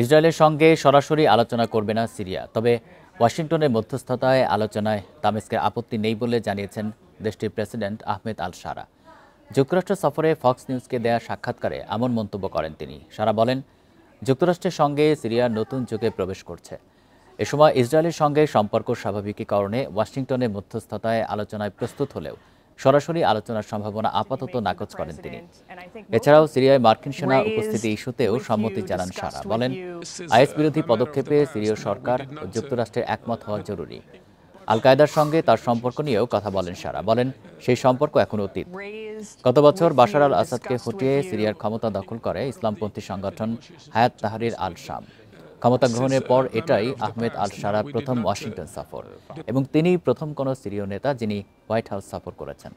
ইসরায়েলের সঙ্গে সরাসরি আলোচনা করবে না সিরিয়া, তবে ওয়াশিংটনের মধ্যস্থতায় আলোচনায় দামেস্কের আপত্তি নেই বলে জানিয়েছেন দেশটির প্রেসিডেন্ট আহমেদ আল শারা। যুক্তরাষ্ট্র সফরে ফক্স নিউজকে দেয়া সাক্ষাৎকারে এমন মন্তব্য করেন তিনি। শারা বলেন, যুক্তরাষ্ট্রের সঙ্গে সিরিয়া নতুন যুগে প্রবেশ করছে। এ সময় ইসরায়েলের সঙ্গে সম্পর্ক স্বাভাবিকীকরণে ওয়াশিংটনের মধ্যস্থতায় আলোচনায় প্রস্তুত হলেও সরাসরি আলোচনার সম্ভাবনা আপাতত নাকচ করেন তিনি। এছাড়াও সিরিয়ায় মার্কিন সেনা উপস্থিতি ইস্যুতেও সম্মতি জানান শারা। বলেন, আইএস বিরোধী পদক্ষেপে সিরীয় সরকার ও যুক্তরাষ্ট্রের একমত হওয়া জরুরি। আল কায়েদার সঙ্গে তার সম্পর্ক নিয়েও কথা বলেন শারা। বলেন, সেই সম্পর্ক এখন অতীত। গত বছর বাশার আল আসাদকে হটিয়ে সিরিয়ার ক্ষমতা দখল করে ইসলামপন্থী সংগঠন হায়াত তাহরির আল শাম। ক্ষমতা গ্রহণের পর এটাই আহমেদ আল শারার প্রথম ওয়াশিংটন সফর এবং তিনিই প্রথম কোনো সিরীয় নেতা যিনি হোয়াইট হাউস সফর করেছেন।